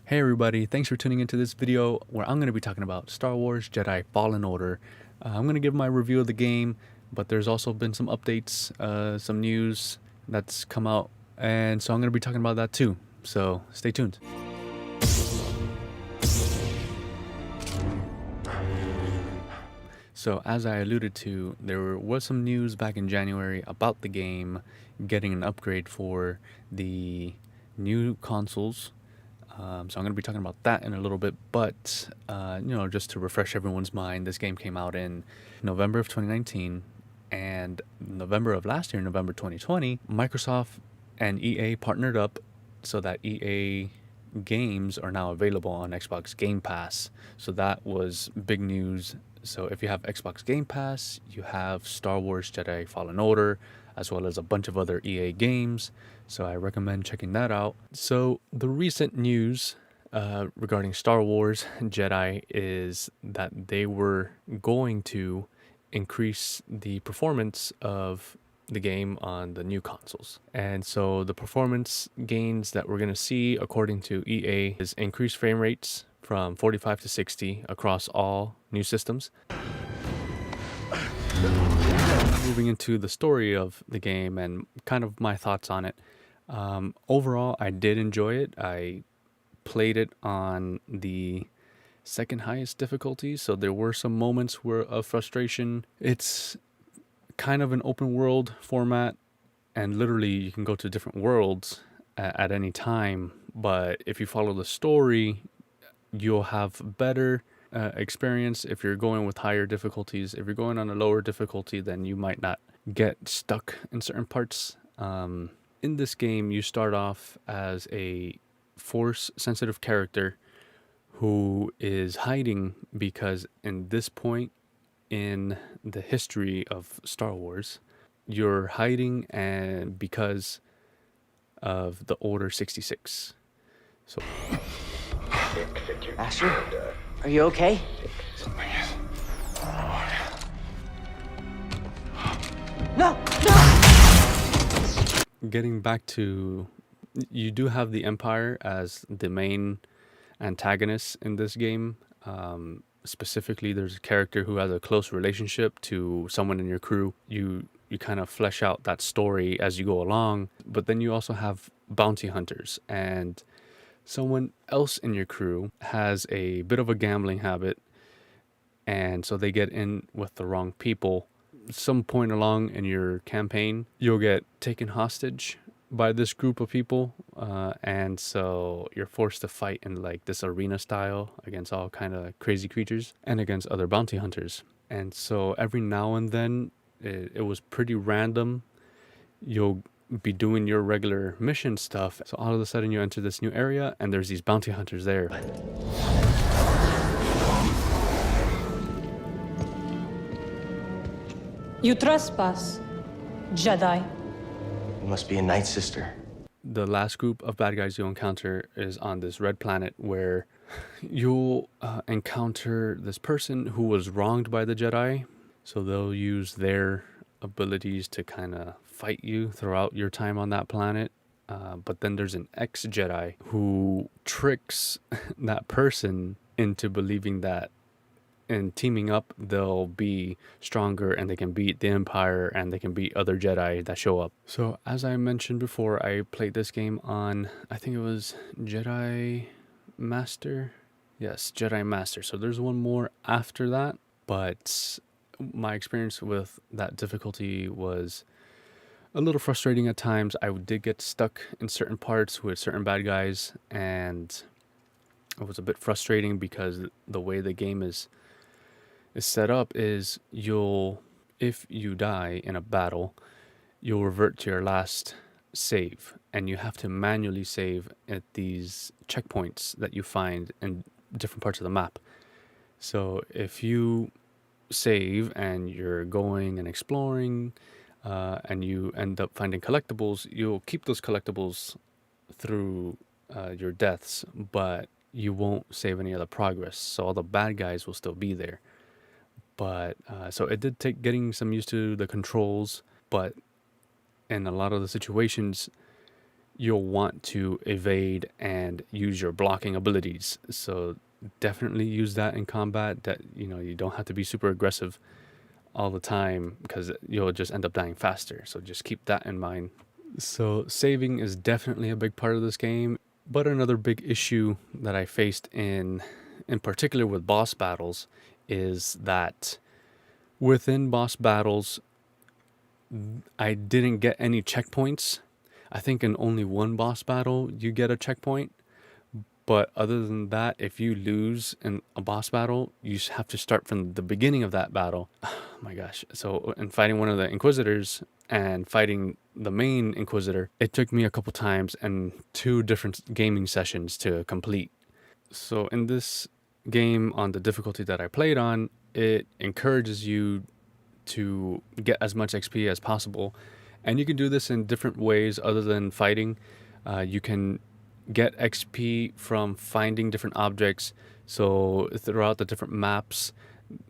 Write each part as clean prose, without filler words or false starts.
Hey everybody, thanks for tuning into this video where I'm going to be talking about Star Wars Jedi Fallen Order. I'm going to give my review of the game, but there's also been some updates, some news that's come out, and so I'm going to be talking about that too. So stay tuned. So as I alluded to, there was some news back in January about the game getting an upgrade for the new consoles. So I'm going to be talking about that in a little bit, but just to refresh everyone's mind, this game came out in November of 2019, and November of last year, November 2020, Microsoft and EA partnered up so that EA games are now available on Xbox Game Pass. So that was big news. So if you have Xbox Game Pass, you have Star Wars Jedi Fallen Order, as well as a bunch of other EA games. So I recommend checking that out. So the recent news regarding Star Wars Jedi is that they were going to increase the performance of the game on the new consoles. And so the performance gains that we're going to see, according to EA, is increased frame rates from 45 to 60 across all new systems. Moving into the story of the game and kind of my thoughts on it. Overall, I did enjoy it. I played it on the second highest difficulty, so there were some moments of frustration. It's kind of an open world format, and literally you can go to different worlds at any time, but if you follow the story, you'll have better experience if you're going with higher difficulties. If you're going on a lower difficulty, then you might not get stuck in certain parts. In this game, you start off as a force-sensitive character who is hiding because in this point in the history of Star Wars, you're hiding and because of the Order 66. So, Asher, are you okay? Something is. No! No! getting back to, you do have the Empire as the main antagonist in this game. Specifically, there's a character who has a close relationship to someone in your crew. You kind of flesh out that story as you go along, but then you also have bounty hunters, and someone else in your crew has a bit of a gambling habit, and so they get in with the wrong people. Some point along in your campaign, you'll get taken hostage by this group of people, and so you're forced to fight in like this arena style against all kind of crazy creatures and against other bounty hunters. And so every now and then, it was pretty random. You'll be doing your regular mission stuff, so all of a sudden you enter this new area and there's these bounty hunters there. You trespass, Jedi. You must be a Night Sister. The last group of bad guys you'll encounter is on this red planet where you'll encounter this person who was wronged by the Jedi. So they'll use their abilities to kind of fight you throughout your time on that planet. But then there's an ex-Jedi who tricks that person into believing that in teaming up, they'll be stronger and they can beat the Empire and they can beat other Jedi that show up. So as I mentioned before, I played this game on, I think it was Jedi Master. Yes, Jedi Master. So there's one more after that, but my experience with that difficulty was a little frustrating at times. I did get stuck in certain parts with certain bad guys, and it was a bit frustrating because the way the game is set up is if you die in a battle, you'll revert to your last save, and you have to manually save at these checkpoints that you find in different parts of the map. So if you save and you're going and exploring, and you end up finding collectibles, you'll keep those collectibles through your deaths, but you won't save any other progress, so all the bad guys will still be there. But so it did take getting some used to the controls, but in a lot of the situations, you'll want to evade and use your blocking abilities. So definitely use that in combat. That, you don't have to be super aggressive all the time because you'll just end up dying faster. So just keep that in mind. So saving is definitely a big part of this game. But another big issue that I faced in particular with boss battles is that within boss battles, I didn't get any checkpoints. I think in only one boss battle you get a checkpoint. But other than that, if you lose in a boss battle, you have to start from the beginning of that battle. Oh my gosh. So in fighting one of the Inquisitors and fighting the main Inquisitor, it took me a couple times and 2 different gaming sessions to complete. So in this game, on the difficulty that I played on, it encourages you to get as much XP as possible. And you can do this in different ways other than fighting. You can get XP from finding different objects. So throughout the different maps,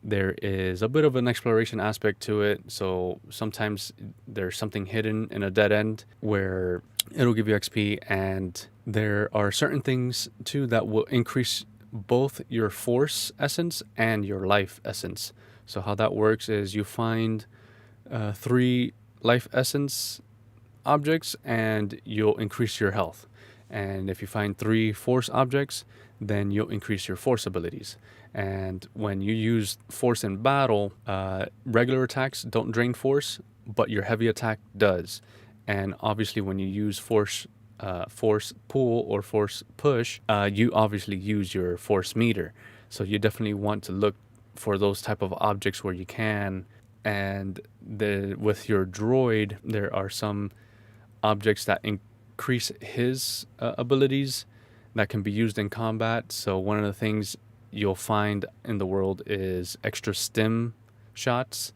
there is a bit of an exploration aspect to it. So sometimes there's something hidden in a dead end where it'll give you XP, and there are certain things too that will increase both your force essence and your life essence. So how that works is you find 3 life essence objects and you'll increase your health. And if you find 3 force objects, then you'll increase your force abilities. And when you use force in battle, regular attacks don't drain force, but your heavy attack does. And obviously when you use force pull or force push, you obviously use your force meter. So you definitely want to look for those type of objects where you can. And with your droid, there are some objects that increase his abilities that can be used in combat. So one of the things you'll find in the world is extra stim shots.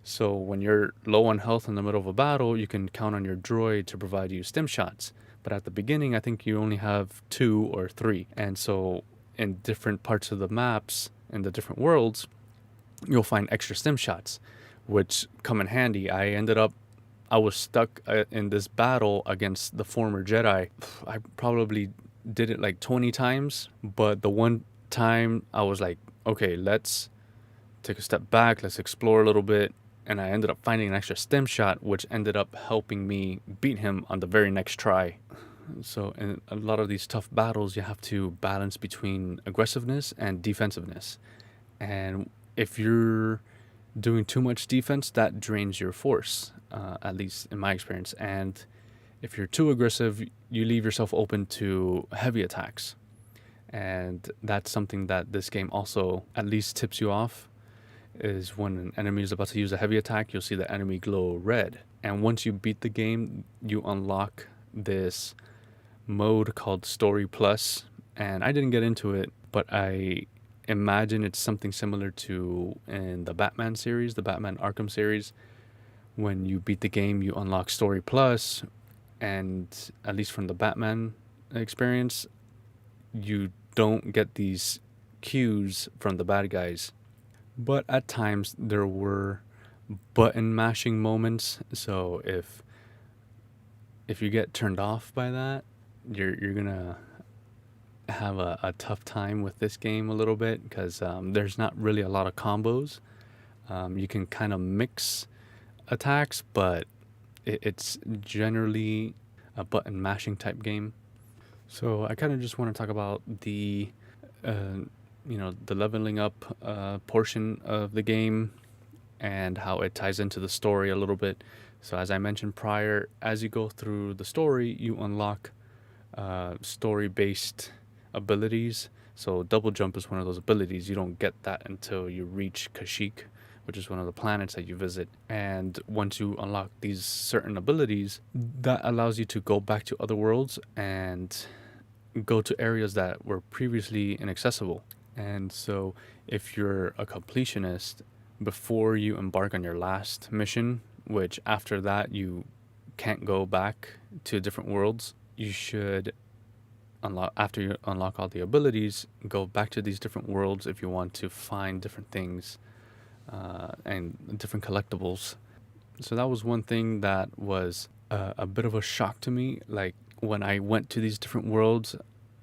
So when you're low on health in the middle of a battle, you can count on your droid to provide you stim shots. But at the beginning, I think you only have 2 or 3. And so in different parts of the maps, in the different worlds, you'll find extra stim shots, which come in handy. I was stuck in this battle against the former Jedi. I probably did it like 20 times, but the one time I was like, okay, let's take a step back, let's explore a little bit. And I ended up finding an extra stim shot, which ended up helping me beat him on the very next try. So in a lot of these tough battles, you have to balance between aggressiveness and defensiveness. And if you're doing too much defense, that drains your force, at least in my experience. And if you're too aggressive, you leave yourself open to heavy attacks. And that's something that this game also at least tips you off, is when an enemy is about to use a heavy attack, you'll see the enemy glow red. And once you beat the game, you unlock this mode called Story Plus. And I didn't get into it, but I imagine it's something similar to in the Batman series, the Batman Arkham series. When you beat the game, you unlock Story Plus, and at least from the Batman experience, you don't get these cues from the bad guys. But at times there were button mashing moments. So if you get turned off by that, you're gonna have a tough time with this game a little bit, because there's not really a lot of combos. You can kind of mix attacks, but it's generally a button mashing type game. So I kind of just want to talk about the the leveling up portion of the game and how it ties into the story a little bit. So as I mentioned prior, as you go through the story, you unlock story-based abilities. So double jump is one of those abilities. You don't get that until you reach Kashyyyk, which is one of the planets that you visit. And once you unlock these certain abilities, that allows you to go back to other worlds and go to areas that were previously inaccessible. And so if you're a completionist, before you embark on your last mission, which after that you can't go back to different worlds, you should after you unlock all the abilities, go back to these different worlds if you want to find different things and different collectibles. So that was one thing that was a bit of a shock to me. Like, when I went to these different worlds,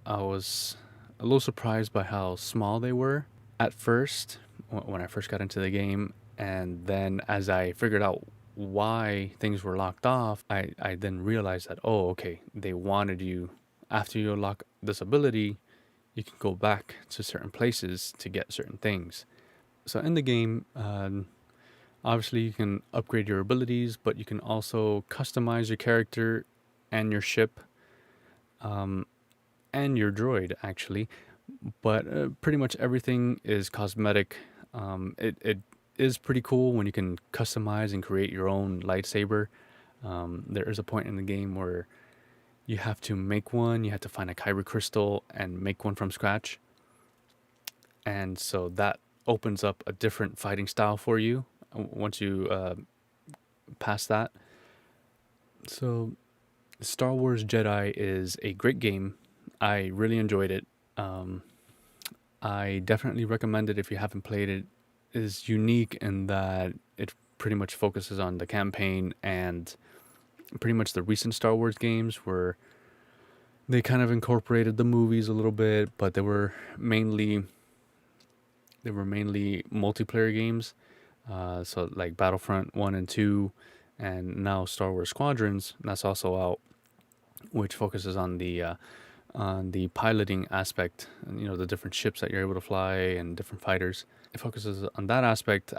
I was a little surprised by how small they were at first when I first got into the game. And then as I figured out why things were locked off, I then realized that, oh, okay, they wanted you, after you unlock this ability, you can go back to certain places to get certain things. So in the game, obviously you can upgrade your abilities, but you can also customize your character and your ship, and your droid actually. But pretty much everything is cosmetic. It is pretty cool when you can customize and create your own lightsaber. There is a point in the game where you have to make one. You have to find a kyber crystal and make one from scratch. And so that opens up a different fighting style for you once you pass that. So Star Wars Jedi is a great game. I really enjoyed it. I definitely recommend it if you haven't played it. It is unique in that it pretty much focuses on the campaign and pretty much the recent Star Wars games where they kind of incorporated the movies a little bit, but they were mainly multiplayer games. So like Battlefront 1 and 2, and now Star Wars Squadrons, that's also out, which focuses on the piloting aspect, and, you know, the different ships that you're able to fly and different fighters. It focuses on that aspect.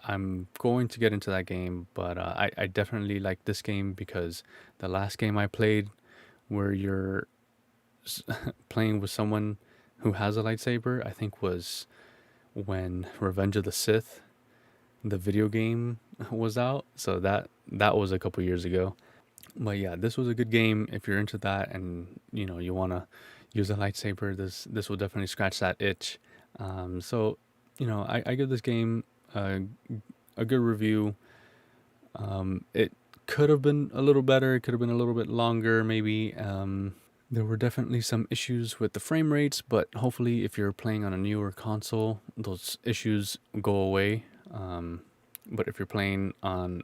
I'm going to get into that game, but I definitely like this game because the last game I played, where you're playing with someone who has a lightsaber, I think was when Revenge of the Sith, the video game, was out. So that was a couple years ago. But yeah, this was a good game if you're into that and you know you want to use a lightsaber. This will definitely scratch that itch. So you know, I give this game a good review. It could have been a little better. It could have been a little bit longer, maybe. There were definitely some issues with the frame rates, but hopefully, if you're playing on a newer console, those issues go away. But if you're playing on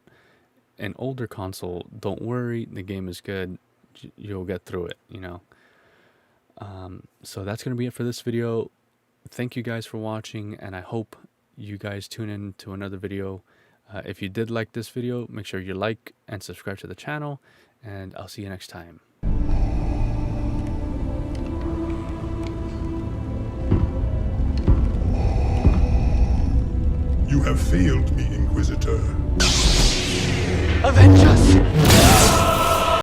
an older console, don't worry, the game is good. You'll get through it, you know. So that's going to be it for this video. Thank you guys for watching, and I hope you guys tune in to another video. If you did like this video, make sure you like and subscribe to the channel, and I'll see you next time. You have failed me, Inquisitor. Avenge us!